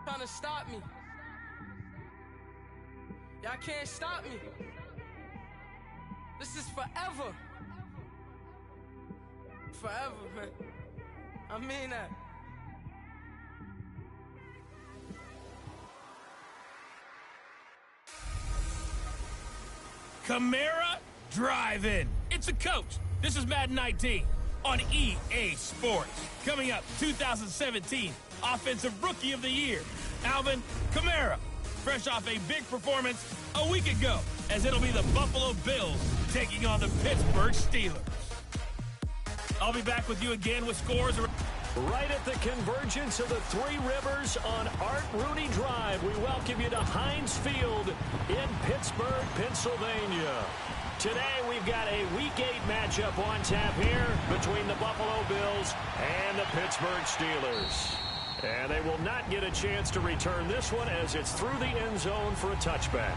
Trying to stop me. Y'all can't stop me. This is forever. Forever, man. I mean that. Camara Drive-In. It's a coach. This is Madden 19 on EA Sports. Coming up, 2017 Offensive Rookie of the Year, Alvin Kamara. Fresh off a big performance a week ago, as it'll be the Buffalo Bills taking on the Pittsburgh Steelers. I'll be back with you again with scores. Right at the convergence of the Three Rivers on Art Rooney Drive, we welcome you to Heinz Field in Pittsburgh, Pennsylvania. Today we've got a Week 8 matchup on tap here between the Buffalo Bills and the Pittsburgh Steelers. And they will not get a chance to return this one as it's through the end zone for a touchback.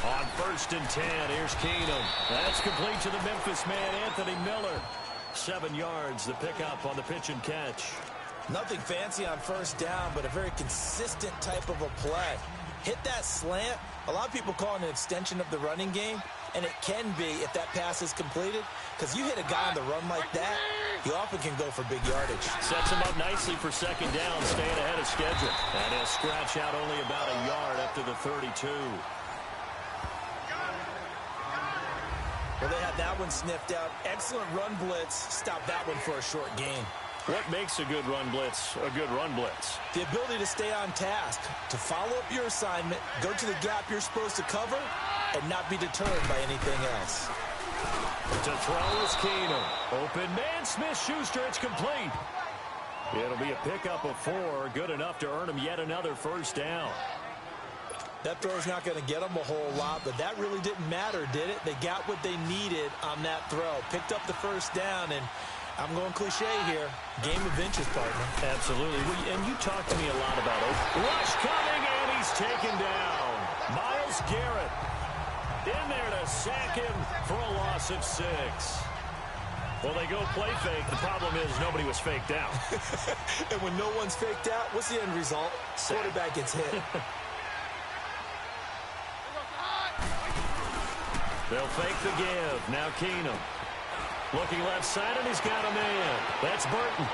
On 1st and 10, here's Keenum. That's complete to the Memphis man, Anthony Miller. 7 yards, the pickup on the pitch and catch. Nothing fancy on 1st down, but a very consistent type of a play. Hit that slant. A lot of people call it an extension of the running game, and it can be if that pass is completed, because you hit a guy on the run like that, he often can go for big yardage. Sets him up nicely for 2nd down, staying ahead of schedule. And he'll scratch out only about a yard up to the 32. Well, they had that one sniffed out. Excellent run blitz. Stop that one for a short gain. What makes a good run blitz a good run blitz? The ability to stay on task, to follow up your assignment, go to the gap you're supposed to cover, and not be deterred by anything else. To throw is Keenum. Open man, Smith-Schuster, it's complete. It'll be a pickup of 4, good enough to earn him yet another 1st down. That throw's not going to get them a whole lot, but that really didn't matter, did it? They got what they needed on that throw. Picked up the 1st down, and I'm going cliche here. Game of inches, partner. Absolutely. And you talked to me a lot about it. Rush coming, and he's taken down. Myles Garrett in there to sack him for a loss of 6. Well, they go play fake. The problem is nobody was faked out. And when no one's faked out, what's the end result? Quarterback gets hit. They'll fake the give. Now Keenum. Looking left side, and he's got a man. That's Burton.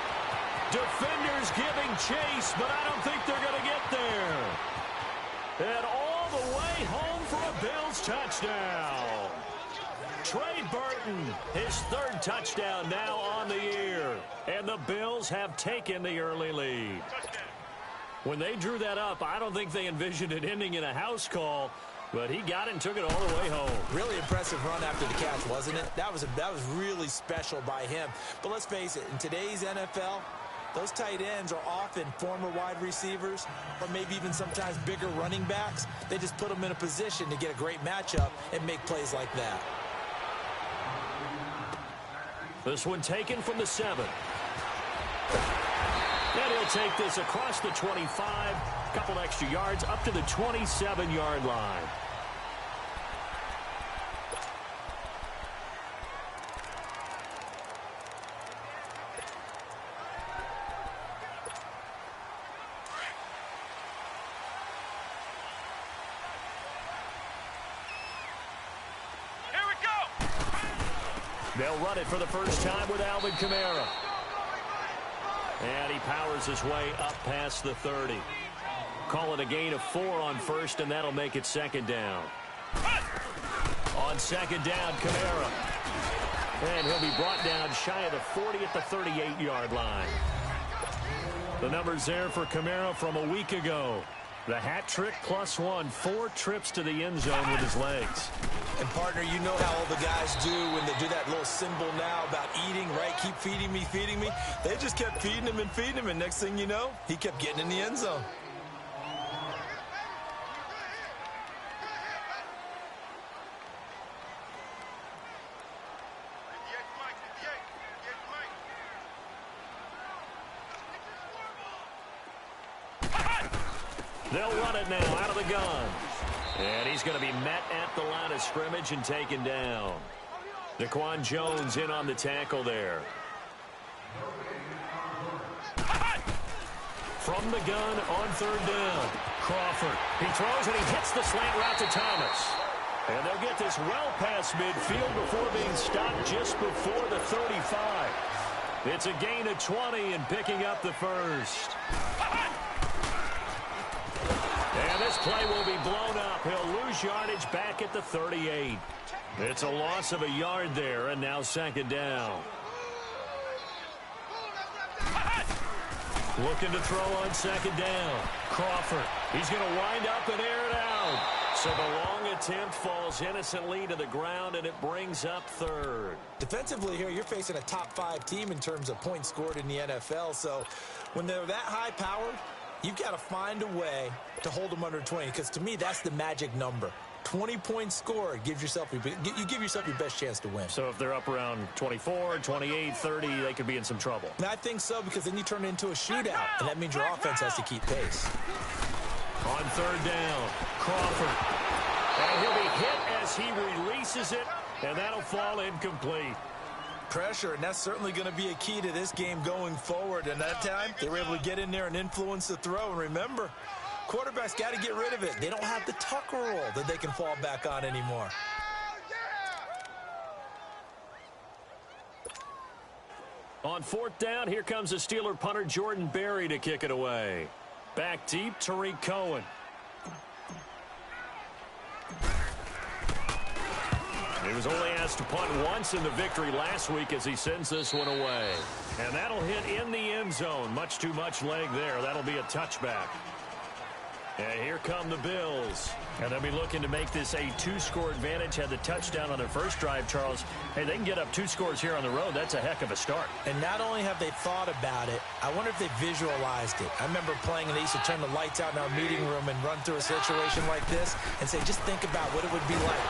Defenders giving chase, but I don't think they're going to get there. And all the way home for a Bills touchdown. Trey Burton, his 3rd touchdown now on the year. And the Bills have taken the early lead. When they drew that up, I don't think they envisioned it ending in a house call. But he got it and took it all the way home. Really impressive run after the catch, wasn't it? That was really special by him. But let's face it, in today's NFL, those tight ends are often former wide receivers or maybe even sometimes bigger running backs. They just put them in a position to get a great matchup and make plays like that. This one taken from the 7. And he'll take this across the 25. Couple extra yards up to the 27-yard line. Here we go. They'll run it for the 1st time with Alvin Kamara. And he powers his way up past the 30. Call it a gain of 4 on 1st, and that'll make it 2nd down. On 2nd down, Kamara. And he'll be brought down shy of the 40 at the 38-yard line. The numbers there for Kamara from a week ago. The hat trick +1, 4 trips to the end zone with his legs. And, partner, you know how all the guys do when they do that little symbol now about eating, right? Keep feeding me, feeding me. They just kept feeding him, and next thing you know, he kept getting in the end zone. They'll run it now out of the gun. And he's going to be met at the line of scrimmage and taken down. Daquan Jones in on the tackle there. From the gun on third down. Crawford. He throws and he hits the slant route to Thomas. And they'll get this well past midfield before being stopped just before the 35. It's a gain of 20 and picking up the first. And this play will be blown up. He'll lose yardage back at the 38. It's a loss of a yard there, and now second down. Looking to throw on second down. Crawford. He's going to wind up and air it out. So the long attempt falls innocently to the ground, and it brings up third. Defensively here, you're facing a top-5 team in terms of points scored in the NFL. So when they're that high-powered, you've got to find a way to hold them under 20, because to me, that's the magic number. 20 points scored gives yourself you give yourself your best chance to win. So if they're up around 24, 28, 30, they could be in some trouble. And I think so, because then you turn it into a shootout, and that means your offense has to keep pace. On third down, Crawford. And he'll be hit as he releases it, and that'll fall incomplete. Pressure, and that's certainly going to be a key to this game going forward. And that time, they were able to get in there and influence the throw. And remember, quarterbacks got to get rid of it. They don't have the tuck roll that they can fall back on anymore. On fourth down, here comes the Steeler punter Jordan Berry to kick it away. Back deep, Tariq Cohen. He was only asked to punt once in the victory last week as he sends this one away. And that'll hit in the end zone. Much too much leg there. That'll be a touchback. And here come the Bills. And they'll be looking to make this a 2-score advantage. Had the touchdown on their first drive, Charles. Hey, they can get up 2 scores here on the road. That's a heck of a start. And not only have they thought about it, I wonder if they visualized it. I remember playing, and they used to turn the lights out in our meeting room and run through a situation like this and say, just think about what it would be like.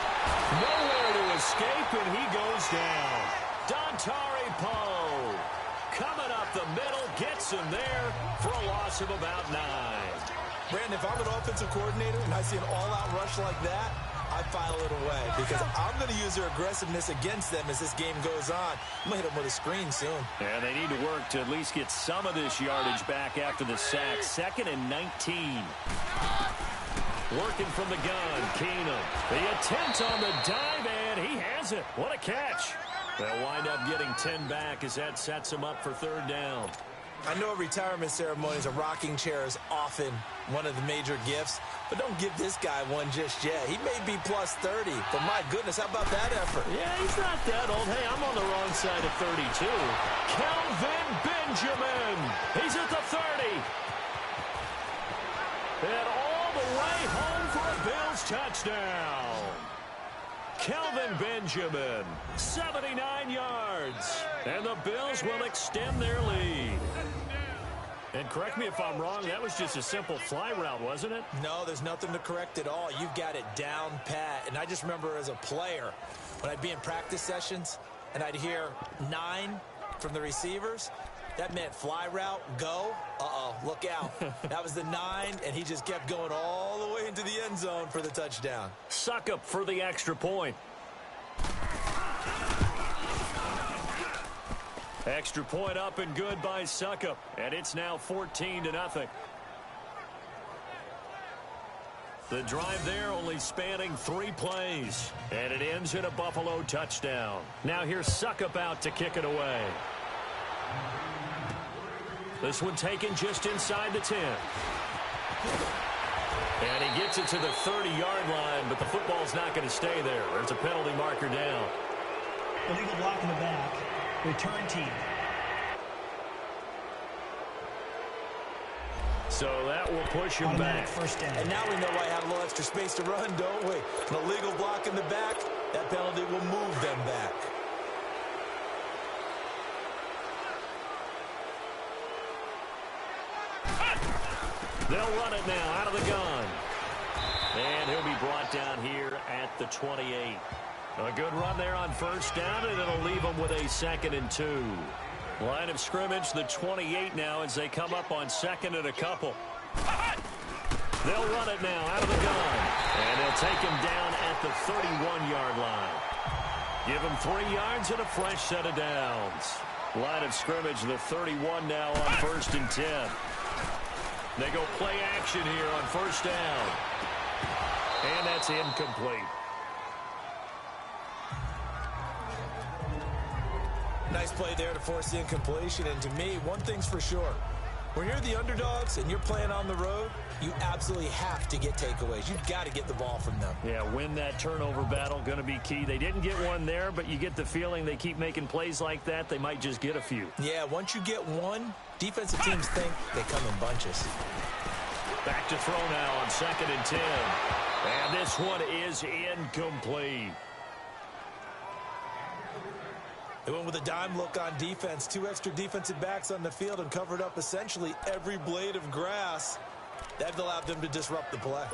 Nowhere to escape, and he goes down. Dontari Poe coming up the middle, gets him there for a loss of about 9. Brandon, if I'm an offensive coordinator and I see an all-out rush like that, I file it away, because I'm going to use their aggressiveness against them as this game goes on. I'm going to hit them with a screen soon. And they need to work to at least get some of this yardage back after the sack. 2nd and 19. Working from the gun, Keenum. The attempt on the dive, and he has it. What a catch. They'll wind up getting 10 back as that sets them up for third down. I know at retirement ceremonies, a rocking chair is often one of the major gifts, but don't give this guy one just yet. He may be plus 30, but my goodness, how about that effort? Yeah, he's not that old. Hey, I'm on the wrong side of 32. Kelvin Benjamin. He's at the 30. And all the way home for a Bills touchdown. Kelvin Benjamin, 79 yards. And the Bills will extend their lead. And correct me if I'm wrong, that was just a simple fly route, wasn't it? No, there's nothing to correct at all. You've got it down pat. And I just remember as a player, when I'd be in practice sessions and I'd hear 9 from the receivers, that meant fly route, go. Uh-oh, look out. That was the 9, and he just kept going all the way into the end zone for the touchdown. Suckup for the extra point. Extra point up and good by Suckup, and it's now 14-0. The drive there only spanning 3 plays, and it ends in a Buffalo touchdown. Now here's Suckup out to kick it away. This one taken just inside the 10. And he gets it to the 30-yard line, but the football's not going to stay there. There's a penalty marker down. Illegal block in the back. Return team. So that will push him back. First down. And now we know why I have a little extra space to run, don't we? An illegal block in the back. That penalty will move them back. They'll run it now out of the gun. And he'll be brought down here at the 28. A good run there on first down, and it'll leave them with a 2nd and 2. Line of scrimmage, the 28 now as they come up on 2nd and a couple. They'll run it now out of the gun. And they'll take him down at the 31-yard line. Give him 3 yards and a fresh set of downs. Line of scrimmage, the 31 now on 1st and 10. They go play action here on first down. And that's incomplete. Nice play there to force the incompletion. And to me, one thing's for sure. When you're the underdogs and you're playing on the road, you absolutely have to get takeaways. You've got to get the ball from them. Yeah, win that turnover battle, going to be key. They didn't get one there, but you get the feeling they keep making plays like that, they might just get a few. Yeah, once you get one, defensive teams think they come in bunches. Back to throw now on 2nd and 10. And this one is incomplete. They went with a dime look on defense. 2 extra defensive backs on the field and covered up essentially every blade of grass. That allowed them to disrupt the play.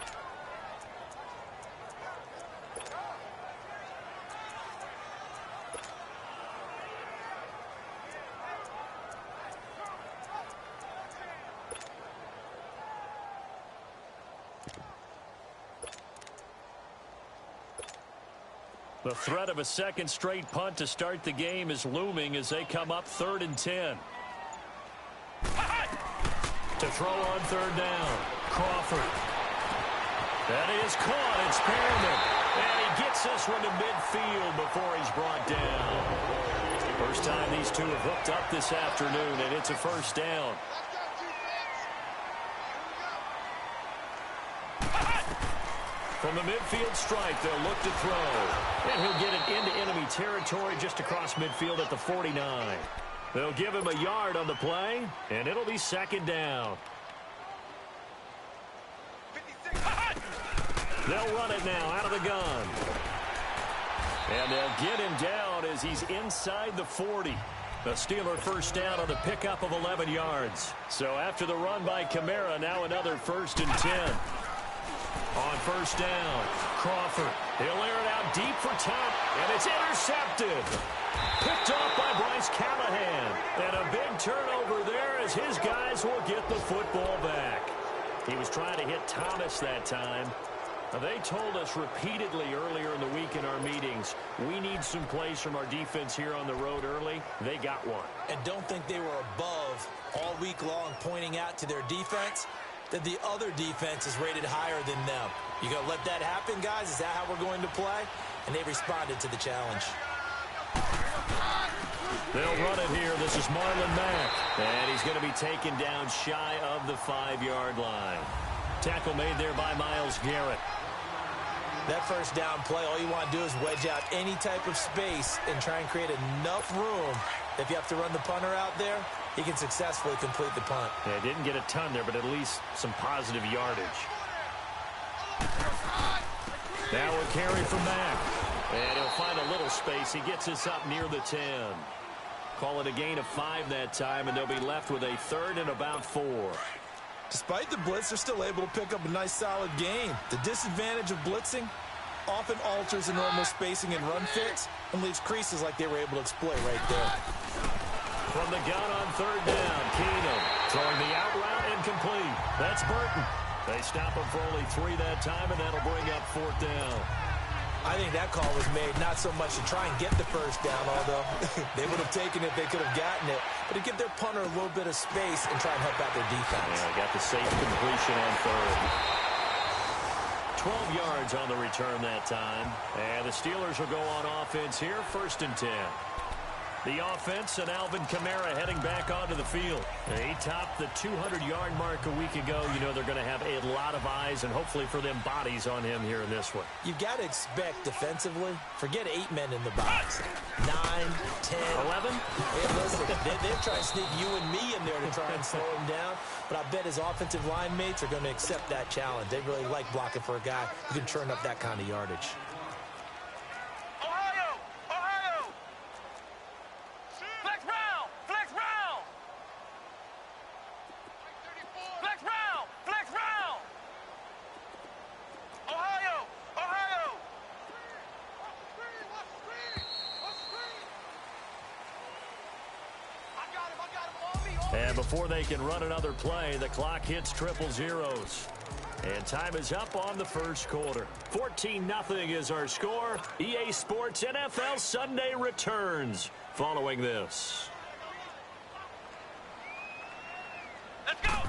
The threat of a 2nd straight punt to start the game is looming as they come up 3rd and 10. To throw on 3rd down, Crawford. That is caught. It's Perriman. And he gets this one to midfield before he's brought down. First time these two have hooked up this afternoon, and it's a first down. From the midfield stripe, they'll look to throw. And he'll get it into enemy territory just across midfield at the 49. They'll give him a yard on the play, and it'll be 2nd down. They'll run it now out of the gun. And they'll get him down as he's inside the 40. The Steeler first down on the pickup of 11 yards. So after the run by Kamara, now another 1st and 10. On first down, Crawford. He'll air it out deep for Top, and it's intercepted. Picked off by Bryce Callahan. And a big turnover there as his guys will get the football back. He was trying to hit Thomas that time. They told us repeatedly earlier in the week in our meetings, we need some plays from our defense here on the road early. They got one. And don't think they were above all week long pointing out to their defense that the other defense is rated higher than them. You going to let that happen, guys? Is that how we're going to play? And they responded to the challenge. They'll run it here. This is Marlon Mack. And he's going to be taken down shy of the 5-yard line. Tackle made there by Myles Garrett. That first down play, all you want to do is wedge out any type of space and try and create enough room. If you have to run the punter out there, he can successfully complete the punt. Yeah, didn't get a ton there, but at least some positive yardage. Now a carry from Mack. And he'll find a little space. He gets us up near the 10. Call it a gain of 5 that time, and they'll be left with a 3rd and about 4. Despite the blitz, they're still able to pick up a nice, solid gain. The disadvantage of blitzing often alters the normal spacing and run fits and leaves creases like they were able to exploit right there. From the gun on 3rd down, Keenum throwing the out route incomplete. That's Burton. They stop him for only 3 that time, and that'll bring up 4th down. I think that call was made not so much to try and get the first down, although they would have taken it if they could have gotten it, but to give their punter a little bit of space and try and help out their defense. Yeah, got the safe completion on 3rd. 12 yards on the return that time. And the Steelers will go on offense here, 1st and 10. The offense and Alvin Kamara heading back onto the field. He topped the 200-yard mark a week ago. You know they're going to have a lot of eyes and hopefully for them bodies on him here in this one. You've got to expect defensively, forget 8 men in the box. 9, 10, 11? Hey, listen, they're trying to sneak you and me in there to try and slow him down. But I bet his offensive line mates are going to accept that challenge. They really like blocking for a guy who can turn up that kind of yardage. And before they can run another play, the clock hits triple zeros. And time is up on the first quarter. 14-0 is our score. EA Sports NFL Sunday returns following this. Let's go!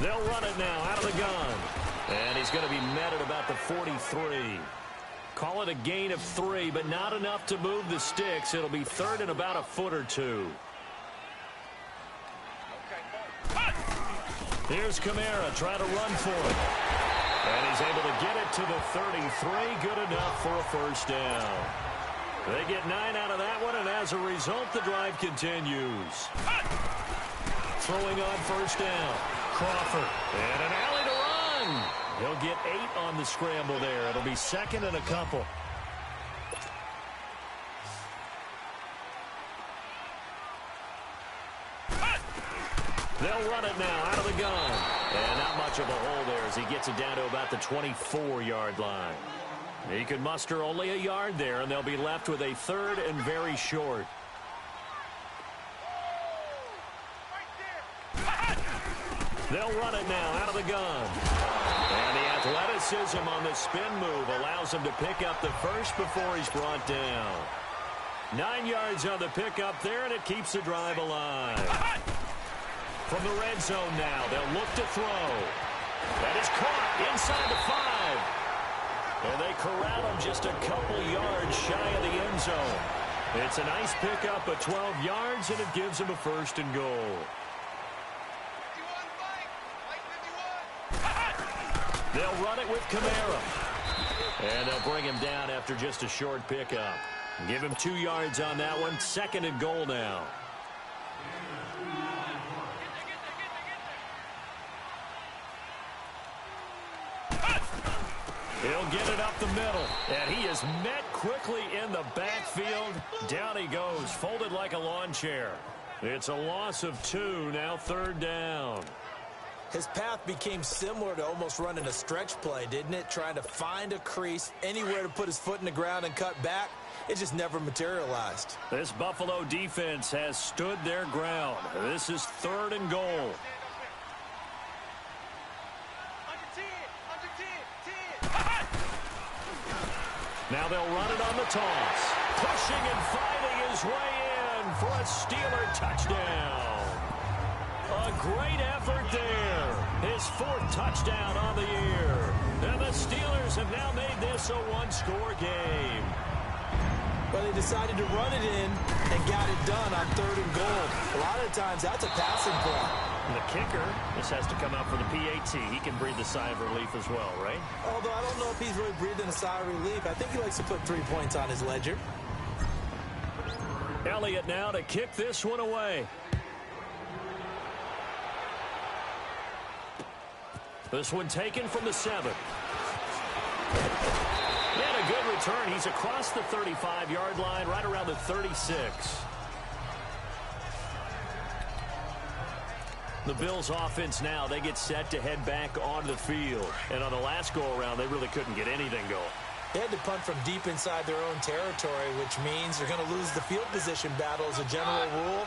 They'll run it now out of the gun. And he's going to be met at about the 43. Call it a gain of 3, but not enough to move the sticks. It'll be third and about a foot or two. Here's Kamara trying to run for it. And he's able to get it to the 33. Good enough for a first down. They get 9 out of that one, and as a result, the drive continues. Throwing on first down. Crawford. And an alley to run. He'll get 8 on the scramble there. It'll be second and a couple. They'll run it now out of the gun. And not much of a hole there as he gets it down to about the 24-yard line. He can muster only a yard there, and they'll be left with a third and very short. They'll run it now out of the gun. And the athleticism on the spin move allows him to pick up the first before he's brought down. 9 yards on the pickup there, and it keeps the drive alive. From the red zone now, they'll look to throw. That is caught inside the 5. And they corral him just a couple yards shy of the end zone. It's a nice pickup of 12 yards, and it gives him a first and goal. They'll run it with Kamara. And they'll bring him down after just a short pickup. Give him 2 yards on that one. Second and goal now. He'll get it up the middle. And he is met quickly in the backfield. Down he goes, folded like a lawn chair. It's a loss of 2, now third down. His path became similar to almost running a stretch play, didn't it? Trying to find a crease, anywhere to put his foot in the ground and cut back. It just never materialized. This Buffalo defense has stood their ground. This is third and goal. Now they'll run it on the toss. Pushing and fighting his way in for a Steeler touchdown. A great effort there. His 4th touchdown on the year. And the Steelers have now made this a one-score game. Well, they decided to run it in and got it done on third and goal. A lot of times, that's a passing play. And the kicker just has to come out for the PAT. He can breathe a sigh of relief as well, right? Although I don't know if he's really breathing a sigh of relief. I think he likes to put 3 points on his ledger. Elliott now to kick this one away. This one taken from the 7. And a good return. He's across the 35-yard line, right around the 36. The Bills offense now, they get set to head back onto the field. And on the last go-around, they really couldn't get anything going. They had to punt from deep inside their own territory, which means they're going to lose the field position battle as a general rule.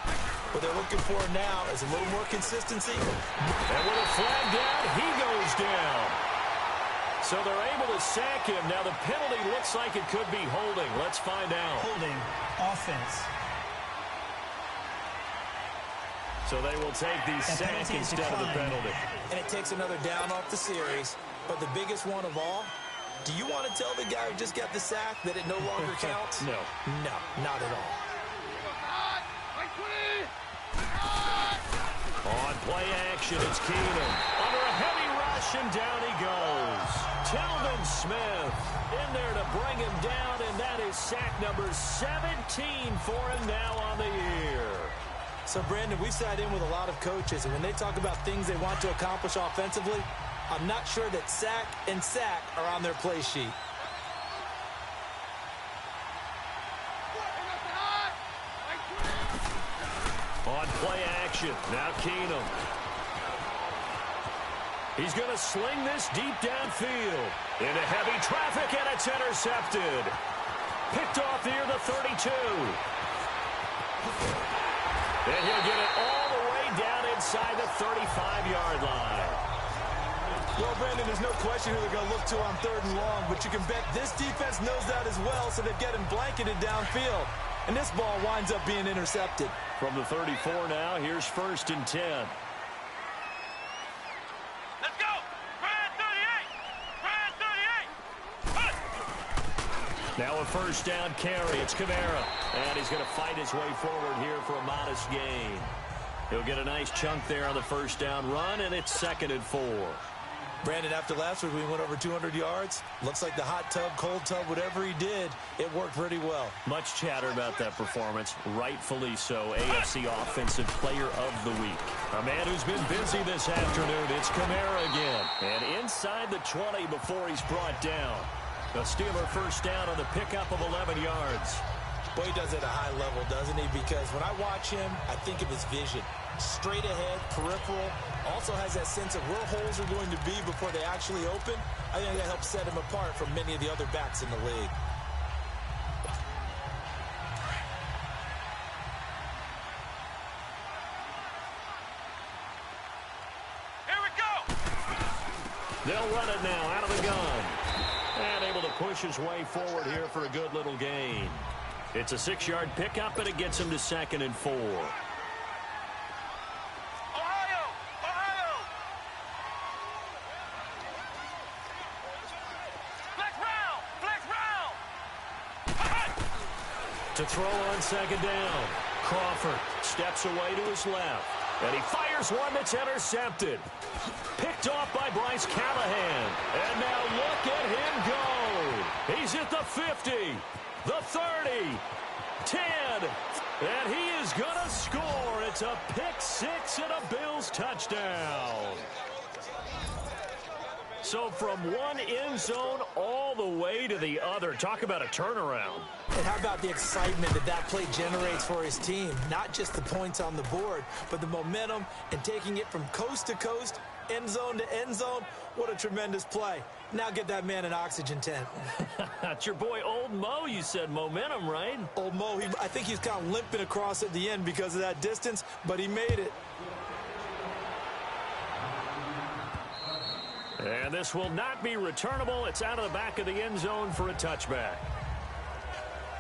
What they're looking for now is a little more consistency. And with a flag down, he goes down. So they're able to sack him. Now the penalty looks like it could be holding. Let's find out. Holding offense. So they will take the sack instead of the penalty. And it takes another down off the series. But the biggest one of all, do you want to tell the guy who just got the sack that it no longer counts? No. No, not at all. On play action, it's Keenum. Under a heavy rush, and down he goes. Telvin Smith in there to bring him down, and that is sack number 17 for him now on the year. So, Brandon, we've sat in with a lot of coaches, and when they talk about things they want to accomplish offensively, I'm not sure that sack and sack are on their play sheet. On play action, now Keenum. He's going to sling this deep downfield. Into heavy traffic, and it's intercepted. Picked off near the 32. And he'll get it all the way down inside the 35-yard line. Well, Brandon, there's no question who they're going to look to on 3rd and long, but you can bet this defense knows that as well, so they've got him blanketed downfield. And this ball winds up being intercepted. From the 34 now, here's 1st and 10. Let's go! Brand 38! Brand 38! Now a 1st down carry. It's Kamara. And he's going to fight his way forward here for a modest gain. He'll get a nice chunk there on the 1st down run, and it's 2nd and 4. Brandon, after last week we went over 200 yards. Looks like the hot tub, cold tub, whatever he did, it worked pretty well. Much chatter about that performance. Rightfully so. AFC Offensive Player of the Week. A man who's been busy this afternoon. It's Kamara again. And inside the 20 before he's brought down. A Steeler 1st down on the pickup of 11 yards. Boy, he does it at a high level, doesn't he? Because when I watch him, I think of his vision. Straight ahead, peripheral. Also has that sense of where holes are going to be before they actually open. I think that helps set him apart from many of the other backs in the league. Here we go! They'll run it now out of the gun. And able to push his way forward here for a good little gain. It's a 6-yard pickup, and it gets him to 2nd and 4. To throw on 2nd down. Crawford steps away to his left. And he fires one that's intercepted. Picked off by Bryce Callahan. And now look at him go. He's at the 50, the 30, 10. And he is going to score. It's a pick 6 and a Bills touchdown. So from one end zone all the way to the other. Talk about a turnaround. And how about the excitement that that play generates for his team? Not just the points on the board, but the momentum and taking it from coast to coast, end zone to end zone. What a tremendous play. Now get that man an oxygen tent. That's your boy Old Mo. You said momentum, right? Old Mo, I think he's kind of limping across at the end because of that distance, but he made it. And this will not be returnable. It's out of the back of the end zone for a touchback.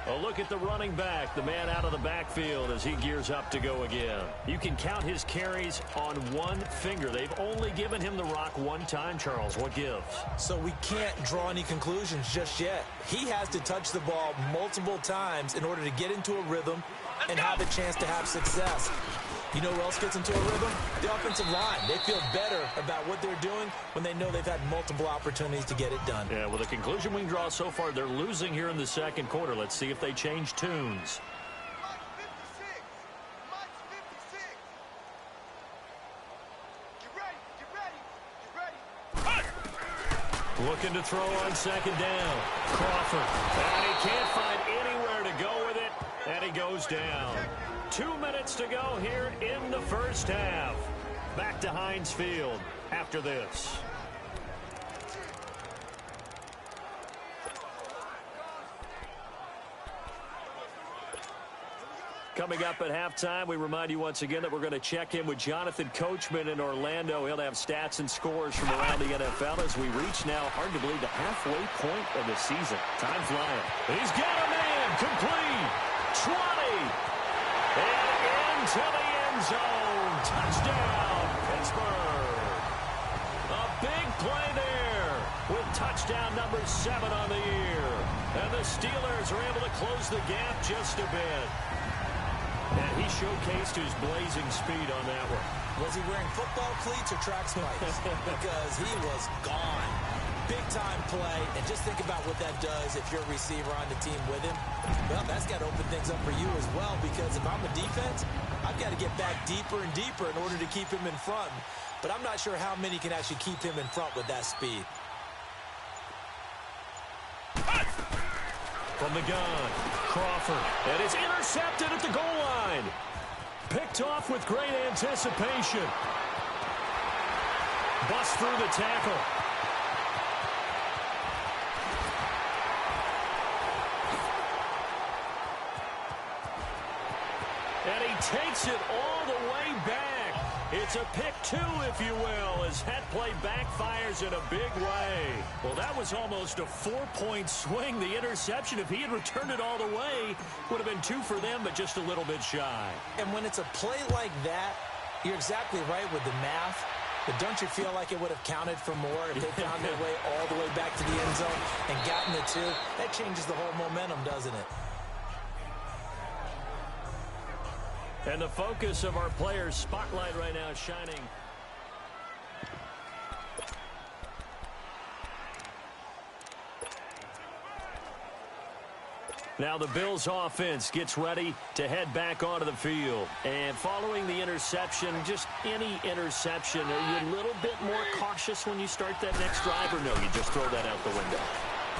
A look at the running back, the man out of the backfield as he gears up to go again. You can count his carries on one finger. They've only given him the rock one time, Charles. What gives? So we can't draw any conclusions just yet. He has to touch the ball multiple times in order to get into a rhythm and have a chance to have success. You know who else gets into a rhythm? The offensive line. They feel better about what they're doing when they know they've had multiple opportunities to get it done. Yeah, well, the conclusion we can draw so far, they're losing here in the 2nd quarter. Let's see if they change tunes. Looking to throw on 2nd down. Crawford. And he can't find anywhere to go with it. And he goes down. 2 minutes to go here in the 1st half. Back to Heinz Field after this. Coming up at halftime, we remind you once again that we're going to check in with Jonathan Coachman in Orlando. He'll have stats and scores from around the NFL as we reach now, hard to believe, the halfway point of the season. Time flying. He's got a man complete. 20. And into the end zone. Touchdown, Pittsburgh. A big play there with touchdown number 7 on the year. And the Steelers are able to close the gap just a bit. And he showcased his blazing speed on that one. Was he wearing football cleats or track spikes? Because he was gone. Big-time play, and just think about what that does if you're a receiver on the team with him. Well, that's got to open things up for you as well, because if I'm a defense, I've got to get back deeper and deeper in order to keep him in front. But I'm not sure how many can actually keep him in front with that speed. From the gun, Crawford, and it's intercepted at the goal line. Picked off with great anticipation. Bust through the tackle. And he takes it all the way back. It's a pick two, if you will, as that play backfires in a big way. Well, that was almost a 4-point swing. The interception, if he had returned it all the way, would have been 2 for them, but just a little bit shy. And when it's a play like that, you're exactly right with the math. But don't you feel like it would have counted for more if they found their way all the way back to the end zone and gotten the 2? That changes the whole momentum, doesn't it? And the focus of our players' spotlight right now is shining. Now the Bills offense gets ready to head back onto the field. And following the interception, just any interception, are you a little bit more cautious when you start that next drive, or no, you just throw that out the window?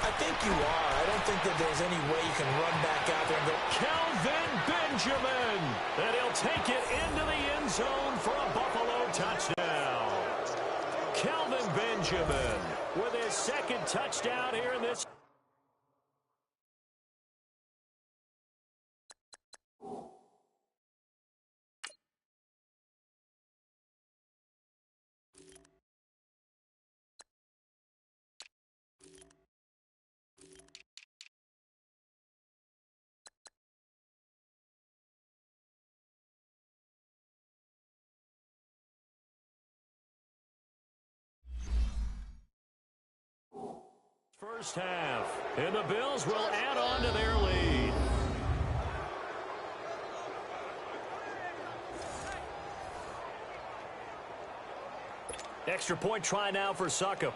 I think you are. I don't think that there's any way you can run back out there and go, Kelvin Benjamin! And he'll take it into the end zone for a Buffalo touchdown. Kelvin Benjamin with his second touchdown here in this. First half, and the Bills will add on to their lead. Extra point try now for Succop.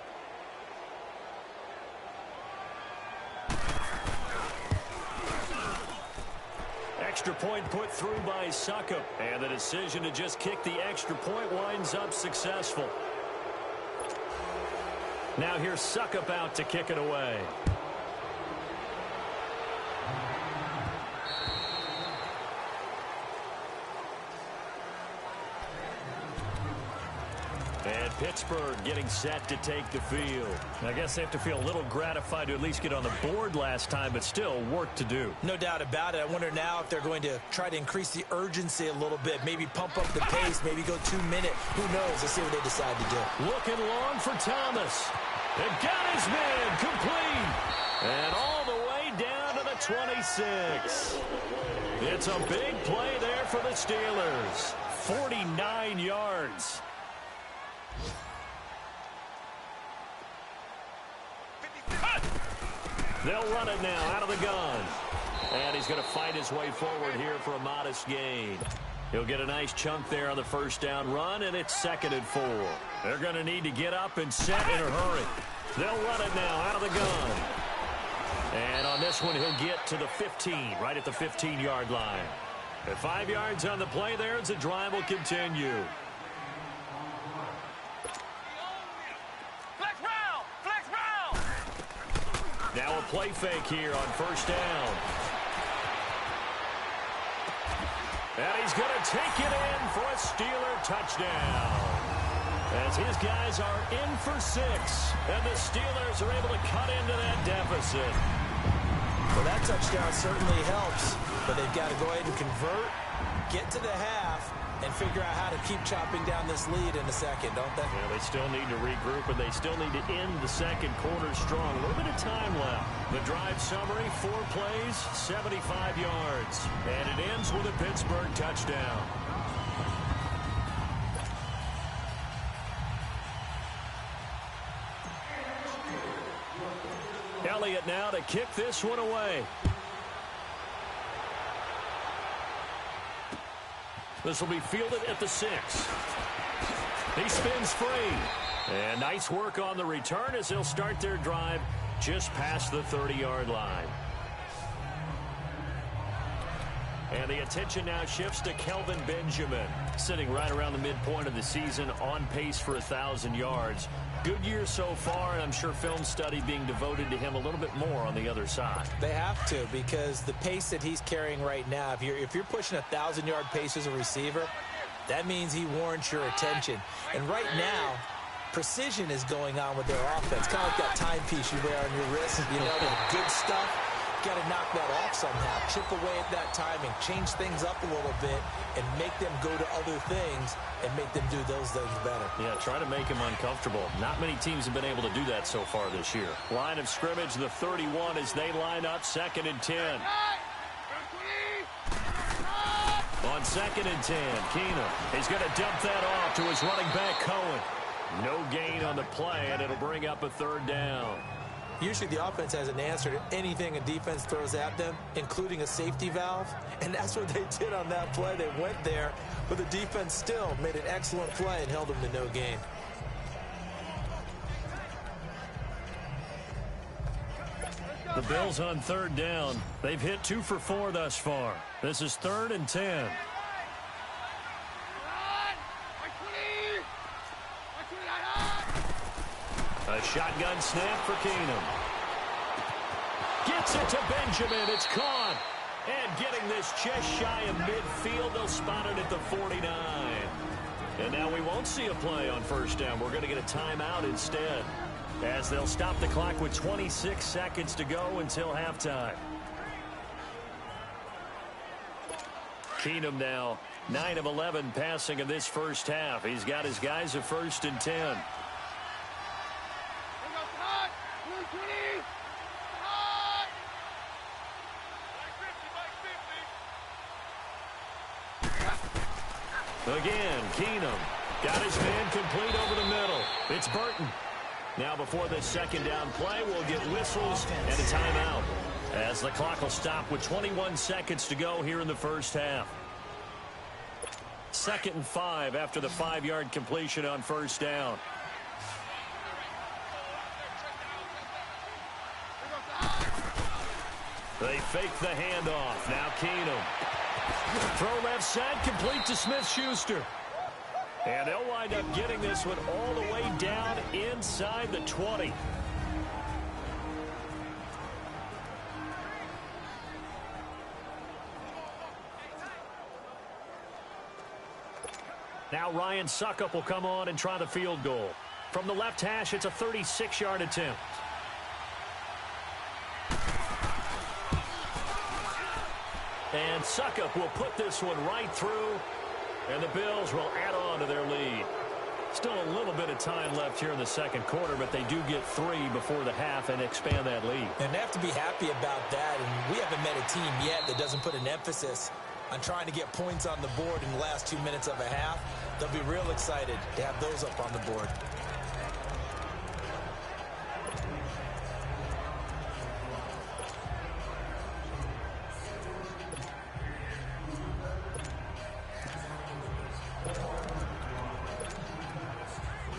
Extra point put through by Succop, and the decision to just kick the extra point winds up successful. Now here's Succop out to kick it away. And Pittsburgh getting set to take the field. I guess they have to feel a little gratified to at least get on the board last time, but still work to do. No doubt about it. I wonder now if they're going to try to increase the urgency a little bit, maybe pump up the pace, maybe go 2-minute. Who knows? Let's see what they decide to do. Looking long for Thomas. And got his man complete. And all the way down to the 26. It's a big play there for the Steelers. 49 yards. They'll run it now out of the gun. And he's going to fight his way forward here for a modest gain. He'll get a nice chunk there on the first down run, and it's 2nd and 4. They're going to need to get up and set in a hurry. They'll run it now out of the gun. And on this one, he'll get to the 15, right at the 15-yard line. At 5 yards on the play there, as the drive will continue. Flex round! Flex round! Now a play fake here on first down. And he's going to take it in for a Steeler touchdown. As his guys are in for 6. And the Steelers are able to cut into that deficit. Well, that touchdown certainly helps. But they've got to go ahead and convert, get to the half, and figure out how to keep chopping down this lead in the second, don't they? Yeah, they still need to regroup, and they still need to end the second quarter strong. A little bit of time left. The drive summary, 4 plays, 75 yards. And it ends with a Pittsburgh touchdown. Elliott now to kick this one away. This will be fielded at the 6. He spins free. And nice work on the return as they'll start their drive just past the 30-yard line. And the attention now shifts to Kelvin Benjamin, sitting right around the midpoint of the season, on pace for 1,000 yards. Good year so far, and I'm sure film study being devoted to him a little bit more on the other side. They have to, because the pace that he's carrying right now, if you're pushing 1,000-yard pace as a receiver, that means he warrants your attention. And right now, precision is going on with their offense, kind of like that timepiece you wear on your wrist, you know, the good stuff. Got to knock that off somehow. Chip away at that timing. Change things up a little bit and make them go to other things and make them do those things better. Yeah, try to make him uncomfortable. Not many teams have been able to do that so far this year. Line of scrimmage, the 31 as they line up 2nd and 10. On 2nd and 10, Keenum. He's going to dump that off to his running back, Cohen. No gain on the play, and it'll bring up a 3rd down. Usually the offense has an answer to anything a defense throws at them, including a safety valve. And that's what they did on that play. They went there, but the defense still made an excellent play and held them to no gain. The Bills on 3rd down. They've hit 2 for 4 thus far. This is 3rd and 10. A shotgun snap for Keenum. Gets it to Benjamin. It's caught. And getting this just shy of midfield, they'll spot it at the 49. And now we won't see a play on 1st down. We're going to get a timeout instead, as they'll stop the clock with 26 seconds to go until halftime. Keenum now 9 of 11 passing in this first half. He's got his guys at 1st and 10. Again, Keenum got his man complete over the middle. It's Burton. Now before this 2nd down play, we'll get whistles and a timeout, as the clock will stop with 21 seconds to go here in the first half. 2nd and 5 after the 5-yard completion on 1st down. They fake the handoff. Now Keenum. Throw left side, complete to Smith-Schuster. And they'll wind up getting this one all the way down inside the 20. Now Ryan Suckup will come on and try the field goal. From the left hash, it's a 36-yard attempt. And Suckup will put this one right through, and the Bills will add on to their lead. Still a little bit of time left here in the 2nd quarter, but they do get 3 before the half and expand that lead. And they have to be happy about that, and we haven't met a team yet that doesn't put an emphasis on trying to get points on the board in the last 2 minutes of a half. They'll be real excited to have those up on the board.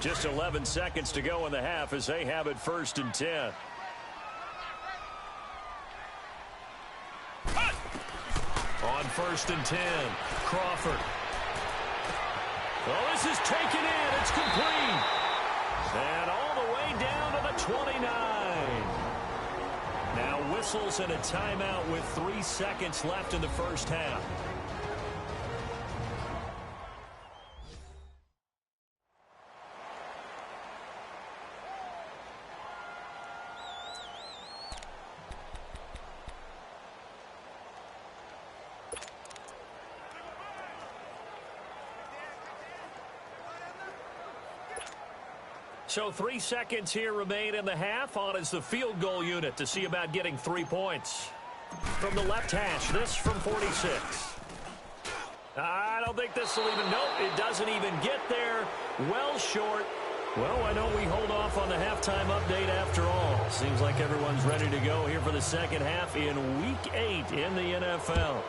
Just 11 seconds to go in the half as they have it 1st and 10. On 1st and 10, Crawford. Well, this is taken in. It's complete. And all the way down to the 29. Now whistles and a timeout with 3 seconds left in the first half. So 3 seconds here remain in the half. On is the field goal unit to see about getting 3 points. From the left hash, this from 46. I don't think this will even, nope, it doesn't even get there. Well short. Well, why don't we hold off on the halftime update after all? Seems like everyone's ready to go here for the second half in Week 8 in the NFL.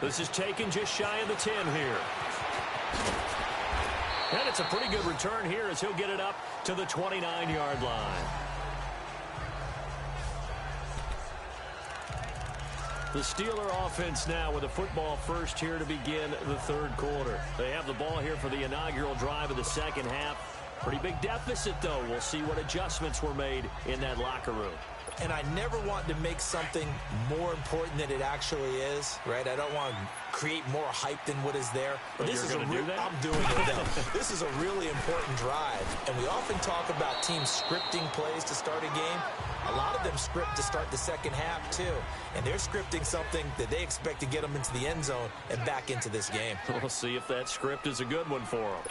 This is taken just shy of the 10 here. And it's a pretty good return here as he'll get it up to the 29-yard line. The Steeler offense now with a football first here to begin the third quarter. They have the ball here for the inaugural drive of the second half. Pretty big deficit, though. We'll see what adjustments were made in that locker room. And I never want to make something more important than it actually is, right? I don't want to create more hype than what is there. But this is you're going to do that? I'm doing it, though. This is a really important drive. And we often talk about teams scripting plays to start a game. A lot of them script to start the second half, too. And they're scripting something that they expect to get them into the end zone and back into this game. We'll see if that script is a good one for them.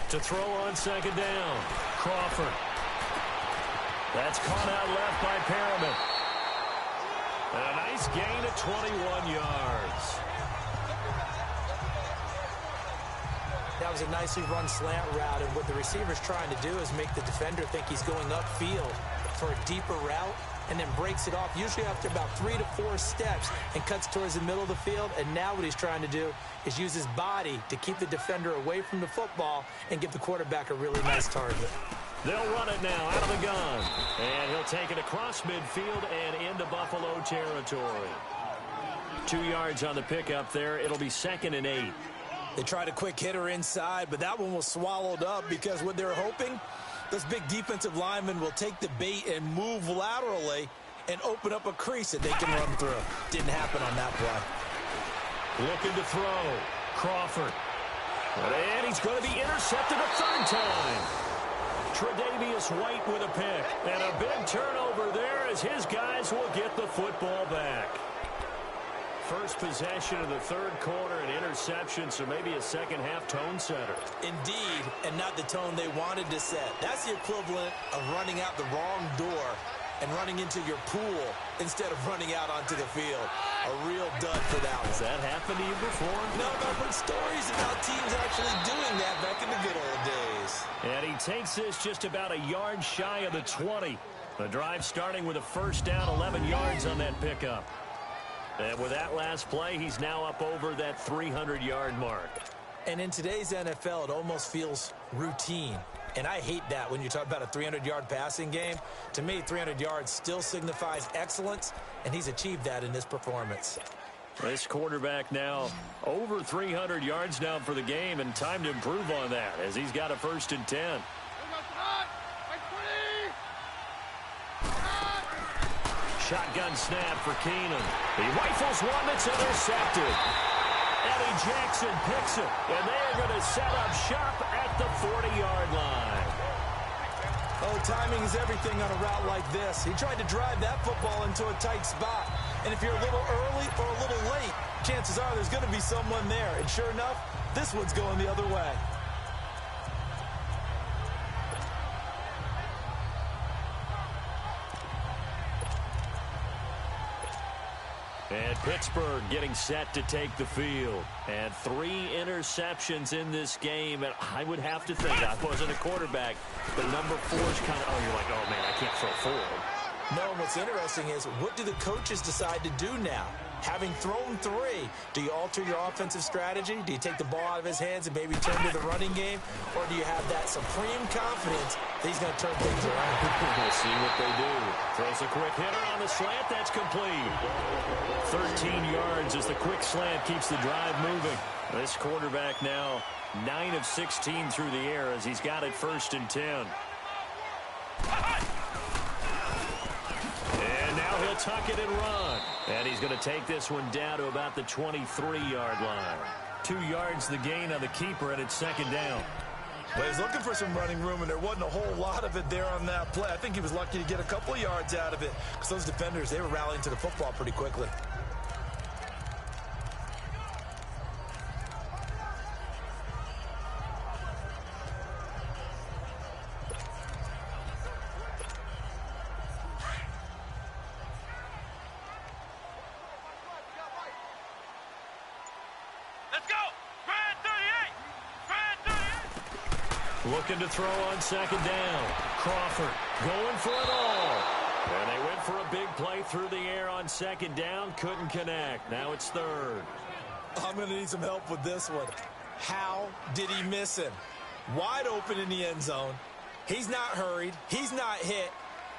To throw on second down, Crawford. That's caught out left by Perriman. And a nice gain of 21 yards. That was a nicely run slant route, and what the receiver's trying to do is make the defender think he's going upfield for a deeper route, and then breaks it off, usually after about 3 to 4 steps, and cuts towards the middle of the field. And now what he's trying to do is use his body to keep the defender away from the football and give the quarterback a really nice target. They'll run it now out of the gun. And he'll take it across midfield and into Buffalo territory. 2 yards on the pickup there. It'll be 2nd and 8. They tried a quick hitter inside, but that one was swallowed up because what they're hoping, this big defensive lineman will take the bait and move laterally and open up a crease that they can run through. Didn't happen on that play. Looking to throw. Crawford. And he's going to be intercepted a third time. Tre'Davious White with a pick. And a big turnover there as his guys will get the football back. First possession of the third quarter, an interception, so maybe a second-half tone setter. Indeed, and not the tone they wanted to set. That's the equivalent of running out the wrong door and running into your pool instead of running out onto the field. A real dud for that one. Has that happened to you before? No, but I've heard stories about teams actually doing that back in the good old days. And he takes this just about a yard shy of the 20. The drive starting with a first down, 11 yards on that pickup. And with that last play, he's now up over that 300-yard mark. And in today's NFL, it almost feels routine. And I hate that when you talk about a 300-yard passing game. To me, 300 yards still signifies excellence, and he's achieved that in this performance. This quarterback now over 300 yards now for the game, and time to improve on that as he's got a 1st and 10. Shotgun snap for Keenum. He rifles one that's intercepted. Eddie Jackson picks it, and they are going to set up shop at the 40-yard line. Oh, timing is everything on a route like this. He tried to drive that football into a tight spot. And if you're a little early or a little late, chances are there's going to be someone there. And sure enough, this one's going the other way. And Pittsburgh getting set to take the field. And 3 interceptions in this game. And I would have to think, I wasn't a quarterback, but number 4 is kind of, oh, you're like, oh, man, I can't throw 4. No, what's interesting is, what do the coaches decide to do now? Having thrown 3, do you alter your offensive strategy? Do you take the ball out of his hands and maybe turn to the running game? Or do you have that supreme confidence that he's going to turn things around? We'll see what they do. Throws a quick hitter on the slant. That's complete. 13 yards as the quick slant keeps the drive moving. This quarterback now 9 of 16 through the air as he's got it 1st and 10. And now he'll tuck it and run. And he's going to take this one down to about the 23-yard line. 2 yards the gain on the keeper, and it's 2nd down. Well, he's looking for some running room, and there wasn't a whole lot of it there on that play. I think he was lucky to get a couple of yards out of it because those defenders, they were rallying to the football pretty quickly. Looking to throw on 2nd down. Crawford going for it all. And they went for a big play through the air on 2nd down. Couldn't connect. Now it's 3rd. I'm going to need some help with this one. How did he miss him? Wide open in the end zone. He's not hurried. He's not hit.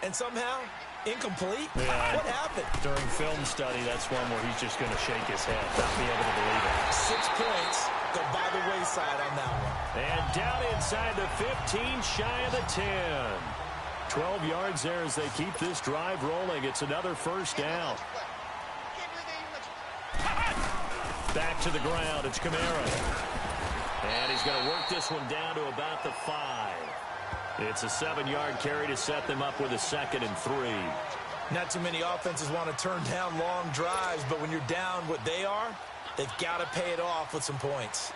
And somehow Incomplete? Yeah. What happened? During film study, that's one where he's just going to shake his head, not be able to believe it. 6 points go by the wayside on that one. And down inside the 15, shy of the 10. 12 yards there as they keep this drive rolling. It's another first down. Back to the ground. It's Kamara. And he's going to work this one down to about the 5. It's a 7-yard carry to set them up with a 2nd and 3. Not too many offenses want to turn down long drives, but when you're down what they are, they've got to pay it off with some points.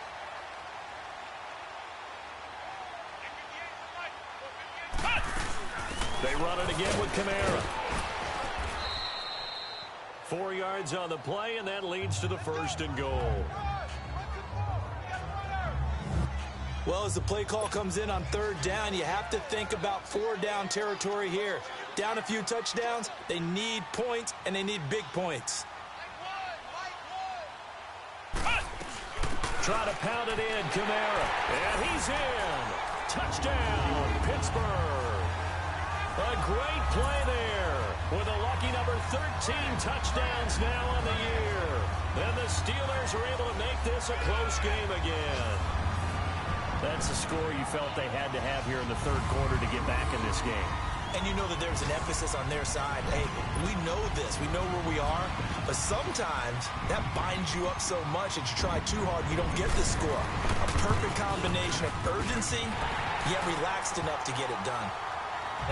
They run it again with Kamara. 4 yards on the play, and that leads to the 1st and goal. Well, as the play call comes in on 3rd down, you have to think about 4-down territory here. Down a few touchdowns, they need points, and they need big points. Try to pound it in, Kamara. And he's in. Touchdown, Pittsburgh. A great play there with a lucky number 13 touchdowns now on the year. And the Steelers are able to make this a close game again. That's the score you felt they had to have here in the 3rd quarter to get back in this game. And you know that there's an emphasis on their side. Hey, we know this. We know where we are. But sometimes that binds you up so much that you try too hard, you don't get the score. A perfect combination of urgency, yet relaxed enough to get it done.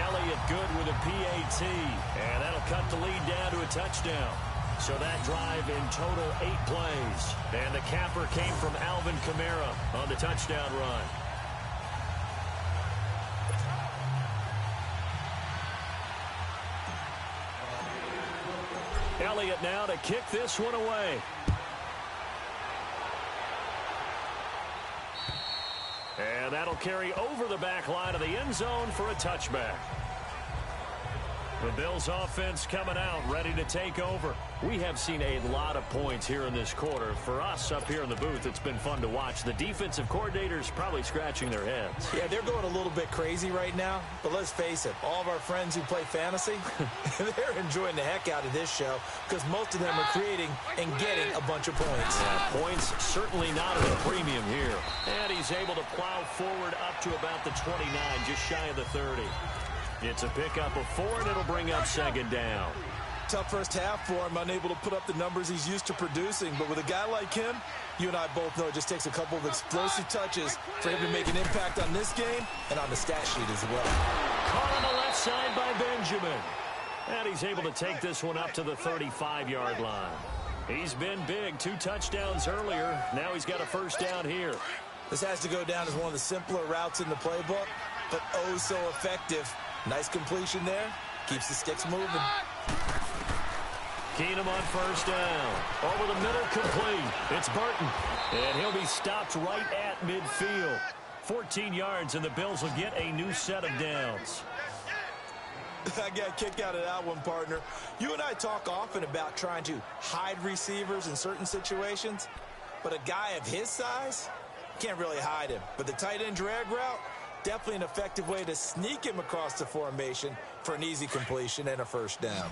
Elliott good with a PAT. And that'll cut the lead down to a touchdown. So that drive in total 8 plays. And the capper came from Alvin Kamara on the touchdown run. Elliott now to kick this one away. And that'll carry over the back line of the end zone for a touchback. The Bills offense coming out, ready to take over. We have seen a lot of points here in this quarter. For us up here in the booth, it's been fun to watch. The defensive coordinators probably scratching their heads. Yeah, they're going a little bit crazy right now. But let's face it, all of our friends who play fantasy, they're enjoying the heck out of this show because most of them are creating and getting a bunch of points. Yeah, points certainly not at a premium here. And he's able to plow forward up to about the 29, just shy of the 30. It's a pickup of 4, and it'll bring up 2nd down. Tough first half for him, unable to put up the numbers he's used to producing. But with a guy like him, you and I both know it just takes a couple of explosive touches for him to make an impact on this game and on the stat sheet as well. Caught on the left side by Benjamin. And he's able to take this one up to the 35-yard line. He's been big, 2 touchdowns earlier. Now he's got a 1st down here. This has to go down as one of the simpler routes in the playbook, but oh so effective. Nice completion there. Keeps the sticks moving. Keenum on 1st down. Over the middle, complete. It's Burton. And he'll be stopped right at midfield. 14 yards, and the Bills will get a new set of downs. I got a kick out of that one, partner. You and I talk often about trying to hide receivers in certain situations, but a guy of his size can't really hide him. But the tight end drag route, definitely an effective way to sneak him across the formation for an easy completion and a 1st down.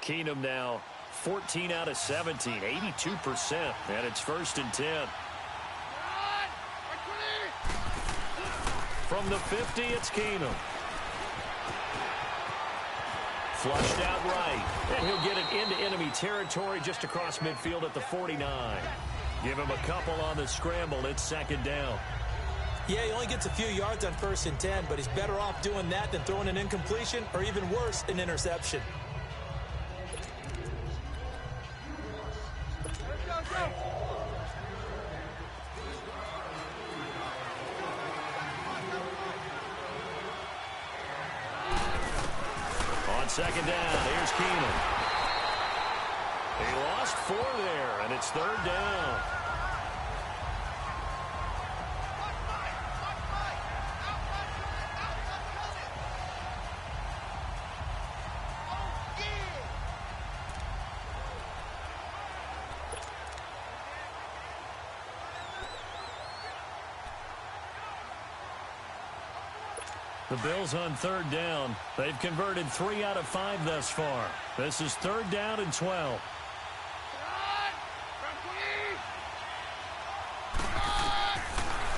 Keenum now 14 out of 17, 82%, and it's 1st and 10. From the 50, it's Keenum. Flushed out right, and he'll get it into enemy territory just across midfield at the 49. Give him a couple on the scramble. It's 2nd down. Yeah, he only gets a few yards on 1st and 10, but he's better off doing that than throwing an incompletion or even worse, an interception. On 2nd down, here's Keenum. He lost 4 there, and it's 3rd down. The Bills on third down. They've converted 3 out of 5 thus far. This is third down and 12.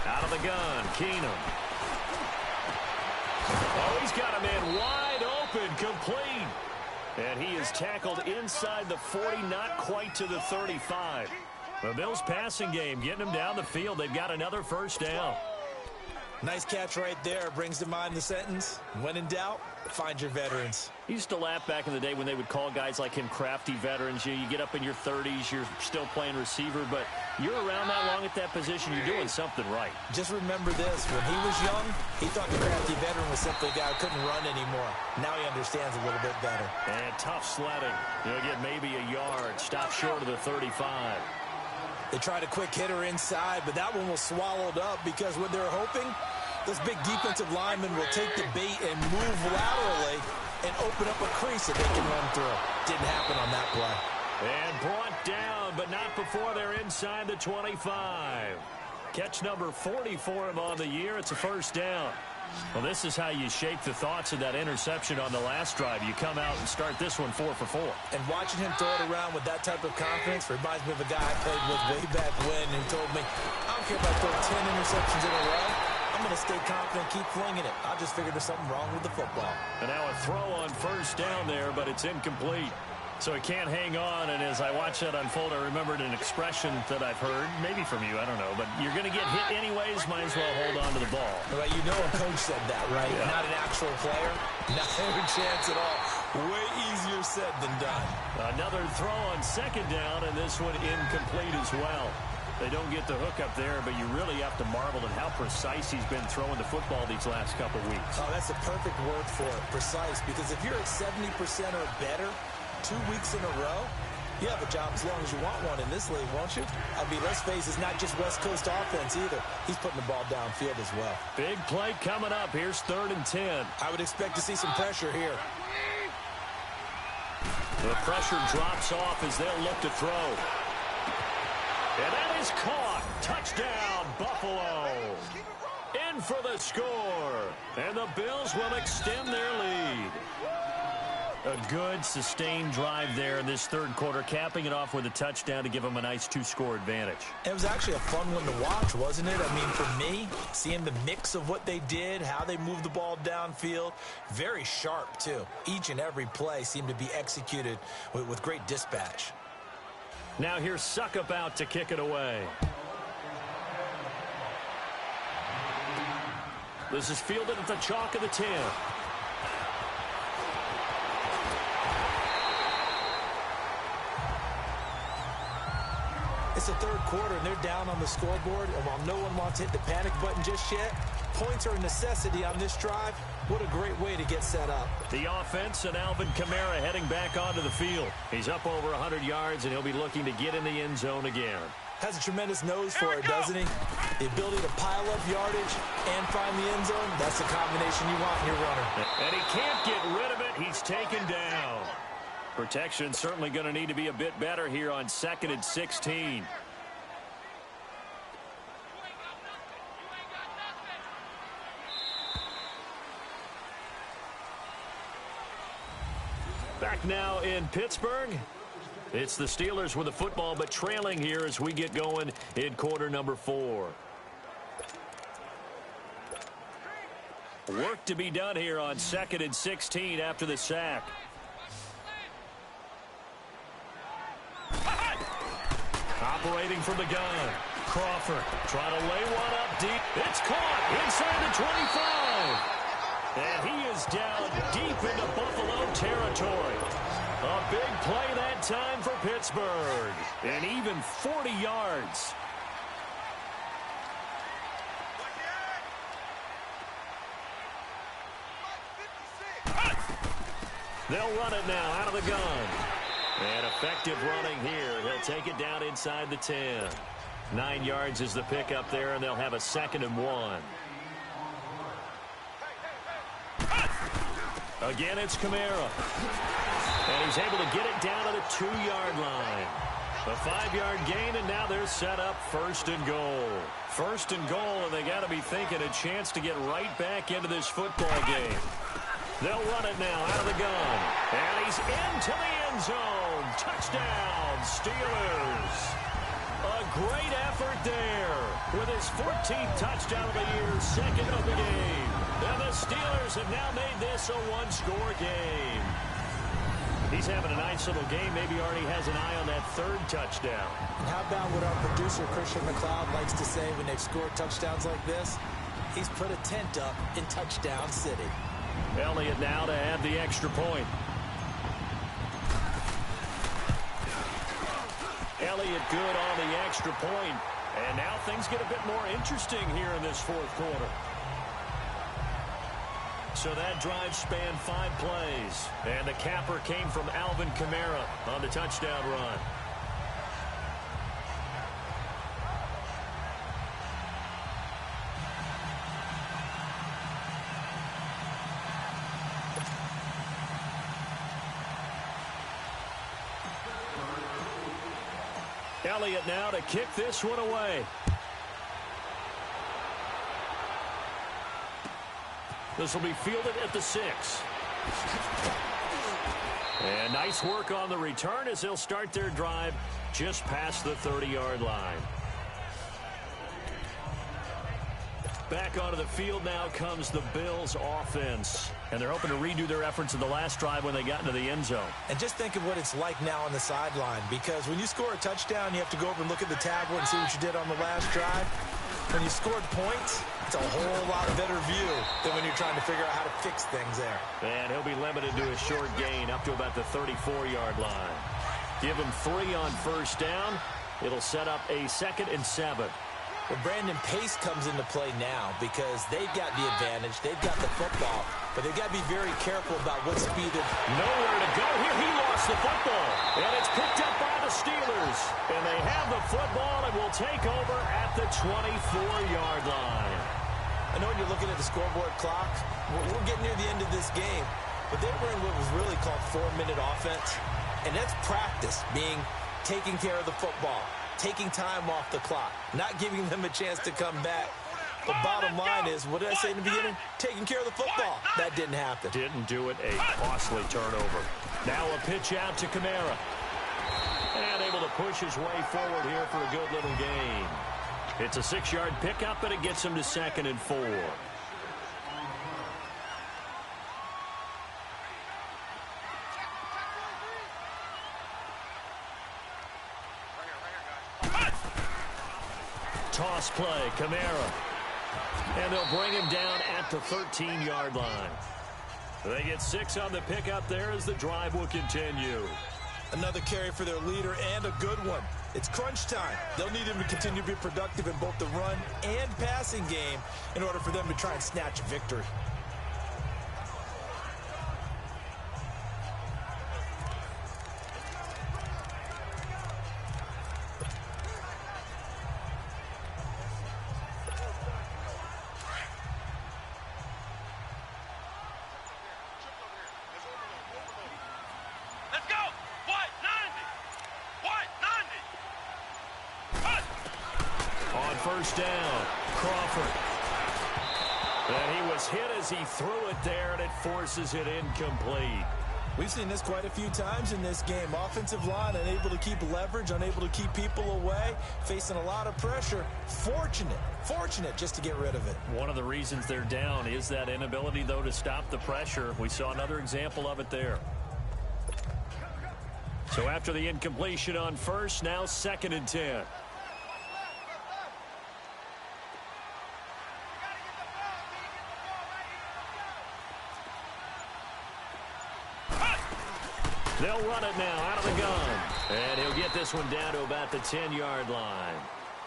Out of the gun, Keenum. Oh, he's got a man wide open, complete. And he is tackled inside the 40, not quite to the 35. The Bills passing game, getting them down the field. They've got another first down. Nice catch right there. Brings to mind the sentence, when in doubt, find your veterans. He used to laugh back in the day when they would call guys like him crafty veterans. You get up in your 30s, you're still playing receiver, but you're around that long at that position, you're doing something right. Just remember this. When he was young, he thought the crafty veteran was simply a guy who couldn't run anymore. Now he understands a little bit better. And tough sledding. He'll get maybe a yard. Stop short of the 35. They tried a quick hitter inside, but that one was swallowed up because what they're hoping, those big defensive linemen will take the bait and move laterally and open up a crease that they can run through. Didn't happen on that play. And brought down, but not before they're inside the 25. Catch number 40 for him on the year. It's a first down. Well, this is how you shape the thoughts of that interception on the last drive. You come out and start this one 4 for 4. And watching him throw it around with that type of confidence reminds me of a guy I played with way back when who told me, I don't care if I throw 10 interceptions in a row. I'm going to stay confident, keep flinging it. I just figured there's something wrong with the football. And now a throw on first down there, but it's incomplete. So he can't hang on, and as I watch that unfold, I remembered an expression that I've heard, maybe from you, I don't know, but you're going to get hit anyways, might as well hold on to the ball. Right, you know a coach said that, right? Yeah. Not an actual player. Not every chance at all. Way easier said than done. Another throw on second down, and this one incomplete as well. They don't get the hook up there, but you really have to marvel at how precise he's been throwing the football these last couple weeks. Oh, that's the perfect word for it, precise, because if you're at 70% or better 2 weeks in a row, you have a job as long as you want one in this league, won't you? I mean, let's face it, it's not just West Coast offense either. He's putting the ball downfield as well. Big play coming up. Here's 3rd and 10. I would expect to see some pressure here. The pressure drops off as they'll look to throw. And that is caught. Touchdown, Buffalo. In for the score. And the Bills will extend their lead. A good, sustained drive there in this third quarter, capping it off with a touchdown to give them a nice 2-score advantage. It was actually a fun one to watch, wasn't it? I mean, for me, seeing the mix of what they did, how they moved the ball downfield, very sharp, too. Each and every play seemed to be executed with great dispatch. Now here's Suckup out to kick it away. This is fielded at the chalk of the 10. It's the third quarter, and they're down on the scoreboard. And while no one wants to hit the panic button just yet, points are a necessity on this drive. What a great way to get set up. The offense and Alvin Kamara heading back onto the field. He's up over 100 yards, and he'll be looking to get in the end zone again. Has a tremendous nose for it, doesn't he? The ability to pile up yardage and find the end zone, that's the combination you want in your runner. And he can't get rid of it. He's taken down. Protection certainly going to need to be a bit better here on 2nd and 16. Back now in Pittsburgh. It's the Steelers with the football, but trailing here as we get going in quarter number 4. Work to be done here on 2nd and 16 after the sack. Operating from the gun. Crawford trying to lay one up deep. It's caught inside the 25. And he is down deep into Buffalo territory. A big play that time for Pittsburgh. And even 40 yards. They'll run it now out of the gun. And effective running here. He'll take it down inside the 10. 9 yards is the pickup there, and they'll have a 2nd and 1. Again, it's Kamara. And he's able to get it down to the 2-yard line. A 5-yard gain, and now they're set up 1st and goal. 1st and goal, and they got to be thinking a chance to get right back into this football game. They'll run it now out of the gun. And he's into the end zone. Touchdown, Steelers. A great effort there with his 14th touchdown of the year, 2nd of the game. And the Steelers have now made this a 1-score game. He's having a nice little game. Maybe already has an eye on that 3rd touchdown. And how about what our producer, Christian McLeod, likes to say when they've scored touchdowns like this? He's put a tent up in Touchdown City. Elliott now to add the extra point. Elliott good on the extra point. And now things get a bit more interesting here in this 4th quarter. So that drive spanned 5 plays. And the capper came from Alvin Kamara on the touchdown run. Elliott now to kick this one away. This will be fielded at the 6. And nice work on the return as they'll start their drive just past the 30-yard line. Back onto the field now comes the Bills offense. And they're hoping to redo their efforts in the last drive when they got into the end zone. And just think of what it's like now on the sideline, because when you score a touchdown, you have to go over and look at the tablet and see what you did on the last drive. When you scored points, it's a whole lot better view than when you're trying to figure out how to fix things there. And he'll be limited to a short gain up to about the 34-yard line. Give him 3 on 1st down. It'll set up a 2nd and 7. Well, Brandon, pace comes into play now because they've got the advantage. They've got the football, but they've got to be very careful about what speed of... Nowhere to go here. He lost the football, and it's picked up by the Steelers. And they have the football and will take over at the 24-yard line. I know when you're looking at the scoreboard clock, we're getting near the end of this game, but they were in what was really called 4-minute offense, and that's practice, being taking care of the football, taking time off the clock, not giving them a chance to come back. The bottom line is, what did I say in the beginning? Taking care of the football. That didn't happen. Didn't do it. A costly turnover. Now a pitch out to Kamara. And able to push his way forward here for a good little gain. It's a 6-yard pickup, and it gets him to 2nd and 4. Toss play, Kamara. And they'll bring him down at the 13-yard line. They get 6 on the pickup there as the drive will continue. Another carry for their leader and a good one. It's crunch time. They'll need him to continue to be productive in both the run and passing game in order for them to try and snatch a victory. First down, Crawford. And he was hit as he threw it there, and it forces it incomplete. We've seen this quite a few times in this game. Offensive line unable to keep leverage, unable to keep people away, facing a lot of pressure. Fortunate just to get rid of it. One of the reasons they're down is that inability, though, to stop the pressure. We saw another example of it there. So after the incompletion on first, now 2nd and 10. They'll run it now out of the gun. And he'll get this one down to about the 10-yard line.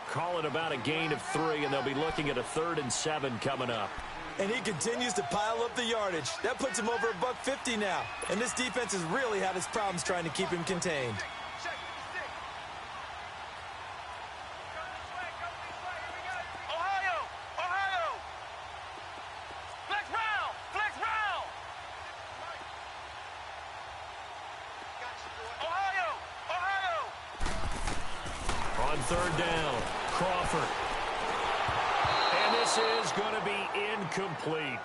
Call it about a gain of 3, and they'll be looking at a 3rd and 7 coming up. And he continues to pile up the yardage. That puts him over $150 now. And this defense has really had its problems trying to keep him contained. On third down, Crawford. And this is going to be incomplete.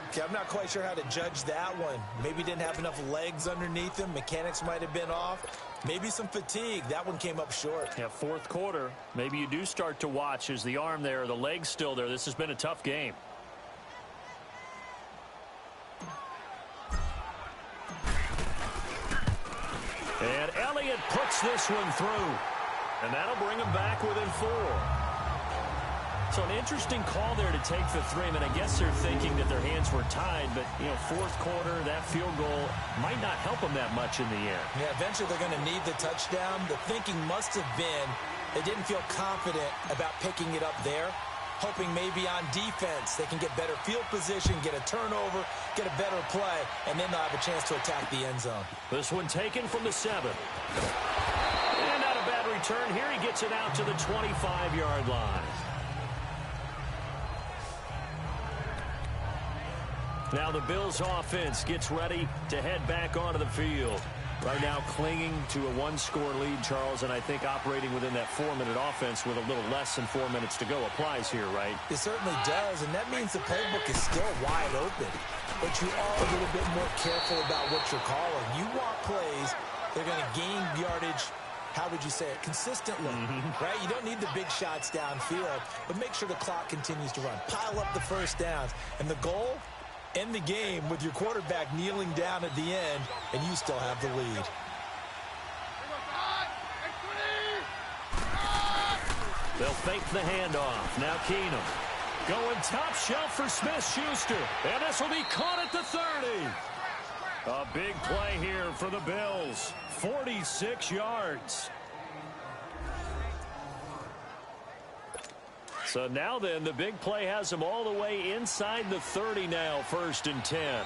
Okay, I'm not quite sure how to judge that one. Maybe didn't have enough legs underneath him. Mechanics might have been off. Maybe some fatigue. That one came up short. Yeah, fourth quarter. Maybe you do start to watch. Is the arm there, the leg's still there? This has been a tough game. And Elliott puts this one through. And that'll bring him back within 4. So an interesting call there to take the 3. I mean, I guess they're thinking that their hands were tied, but, you know, fourth quarter, that field goal might not help them that much in the end. Yeah, eventually they're going to need the touchdown. The thinking must have been they didn't feel confident about picking it up there, hoping maybe on defense they can get better field position, get a turnover, get a better play, and then they'll have a chance to attack the end zone. This one taken from the 7. And not a bad return. Here he gets it out to the 25-yard line. Now the Bills offense gets ready to head back onto the field. Right now clinging to a 1-score lead, Charles, and I think operating within that 4-minute offense with a little less than 4 minutes to go applies here, right? It certainly does, and that means the playbook is still wide open. But you are a little bit more careful about what you're calling. You want plays that are going to gain yardage, how would you say it, consistently, right? You don't need the big shots downfield, but make sure the clock continues to run. Pile up the first downs, and the goal, end the game with your quarterback kneeling down at the end, and you still have the lead. They'll fake the handoff. Now Keenum going top shelf for Smith-Schuster, and this will be caught at the 30. A big play here for the Bills. 46 yards. So now then, the big play has them all the way inside the 30 now, 1st and 10.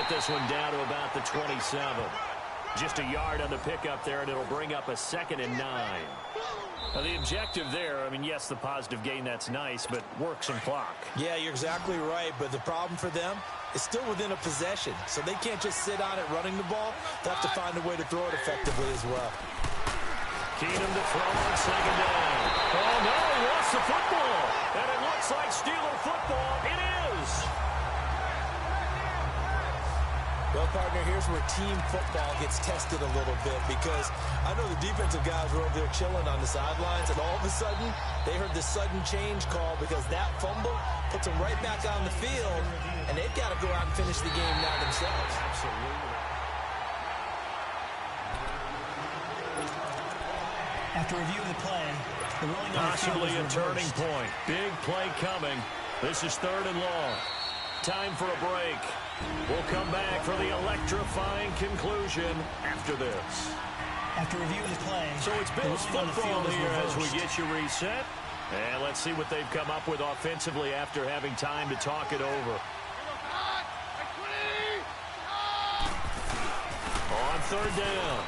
This one down to about the 27. Just a yard on the pickup there, and it'll bring up a 2nd and 9. Now the objective there, I mean, yes, the positive gain, that's nice, but work some clock. Yeah, you're exactly right, but the problem for them is still within a possession, so they can't just sit on it running the ball. They'll have to find a way to throw it effectively as well. Keenum to throw on 2nd down. Oh, no, he lost the football, and it looks like Steeler football. It is. Well, partner, here's where team football gets tested a little bit, because I know the defensive guys were over there chilling on the sidelines, and all of a sudden, they heard this sudden change call because that fumble puts them right back on the field, and they've got to go out and finish the game now themselves. Absolutely. After review of the play, the ruling on the field Possibly was a turning reversed. point. Big play coming. This is 3rd and long. Time for a break. We'll come back for the electrifying conclusion after this. After review of the play, So it's Bills football here as we get you reset. And let's see what they've come up with offensively after having time to talk it over. On 3rd down,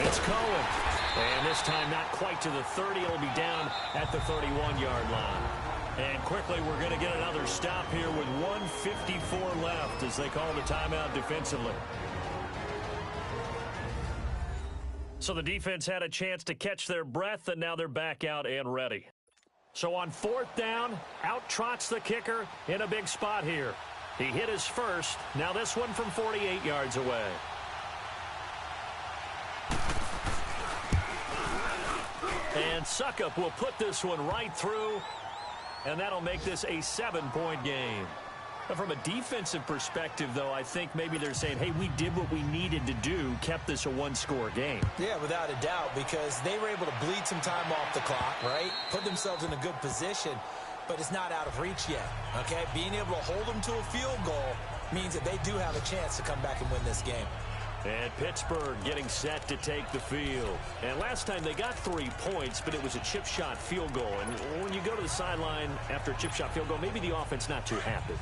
it's Cohen. And this time not quite to the 30. It'll be down at the 31-yard line. And quickly, we're going to get another stop here with 1:54 left as they call the timeout defensively. So the defense had a chance to catch their breath, and now they're back out and ready. So on 4th down, out trots the kicker in a big spot here. He hit his first. Now this one from 48 yards away. And Suckup will put this one right through. And that'll make this a 7-point game. But from a defensive perspective, though, I think maybe they're saying, hey, we did what we needed to do, kept this a 1-score game. Yeah, without a doubt, because they were able to bleed some time off the clock, right? Put themselves in a good position, but it's not out of reach yet, okay? Being able to hold them to a field goal means that they do have a chance to come back and win this game. And Pittsburgh getting set to take the field. And last time they got 3 points, but it was a chip shot field goal. And when you go to the sideline after a chip shot field goal, maybe the offense not too happy.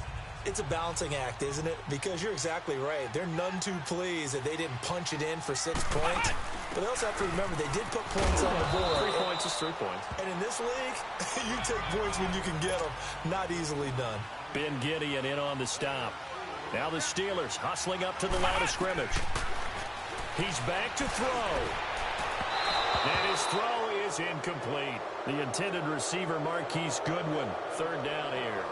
It's a balancing act, isn't it? Because you're exactly right. They're none too pleased that they didn't punch it in for 6 points. But they also have to remember they did put points on the board. 3 points is 3 points. And in this league, you take points when you can get them. Not easily done. Ben Gideon in on the stop. Now the Steelers hustling up to the line of scrimmage. He's back to throw. And his throw is incomplete. The intended receiver, Marquise Goodwin, 3rd down here.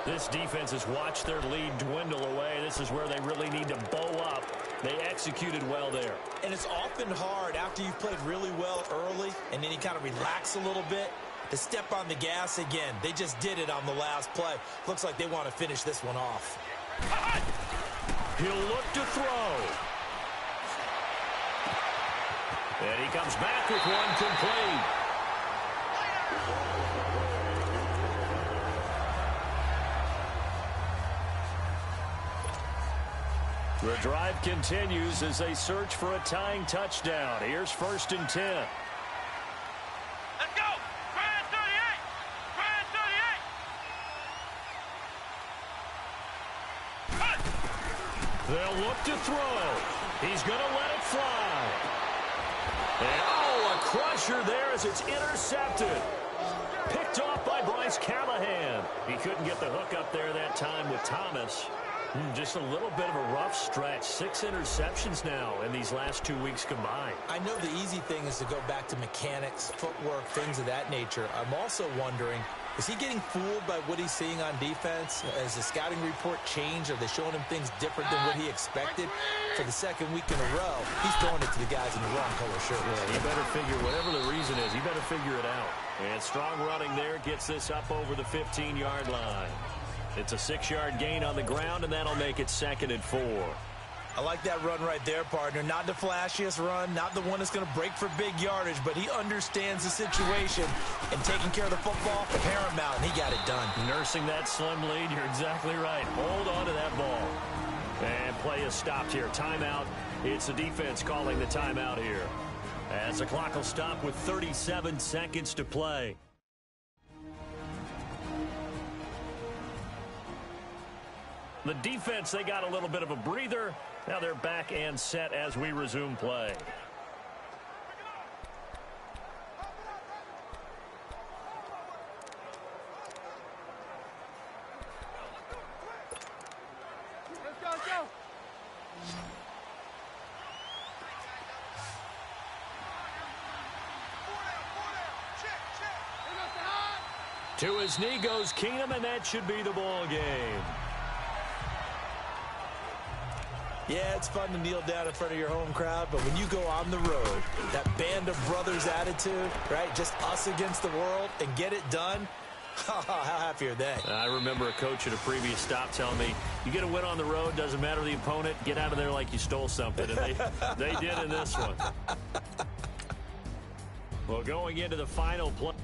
This defense has watched their lead dwindle away. This is where they really need to bow up. They executed well there. And it's often hard after you've played really well early and then you kind of relax a little bit to step on the gas again. They just did it on the last play. Looks like they want to finish this one off. He'll look to throw. And he comes back with one complete. The drive continues as they search for a tying touchdown. Here's 1st and 10. Let's go! Grand 38! Grand 38! They'll look to throw. He's going to let it fly. And, oh, a crusher there as it's intercepted. Picked off by Bryce Callahan. He couldn't get the hook up there that time with Thomas. Just a little bit of a rough stretch. 6 interceptions now in these last 2 weeks combined. I know the easy thing is to go back to mechanics, footwork, things of that nature. I'm also wondering, is he getting fooled by what he's seeing on defense? Has the scouting report changed? Are they showing him things different than what he expected? For the 2nd week in a row, he's throwing it to the guys in the wrong color shirt. Yeah, he better figure, whatever the reason is, he better figure it out. And strong running there gets this up over the 15-yard line. It's a 6-yard gain on the ground, and that'll make it 2nd and 4. I like that run right there, partner. Not the flashiest run, not the one that's going to break for big yardage, but he understands the situation, and taking care of the football, paramount, and he got it done. Nursing that slim lead, you're exactly right. Hold on to that ball. And play is stopped here. Timeout. It's the defense calling the timeout here. As the clock will stop with 37 seconds to play. The defense, they got a little bit of a breather. Now they're back and set as we resume play. Let's go! To his knee goes Keenum, and that should be the ball game. Yeah, it's fun to kneel down in front of your home crowd, but when you go on the road, that band of brothers attitude, right, just us against the world, and get it done, how happy are they? I remember a coach at a previous stop telling me, you get a win on the road, doesn't matter the opponent, get out of there like you stole something, and they did in this one. Well, going into the final play.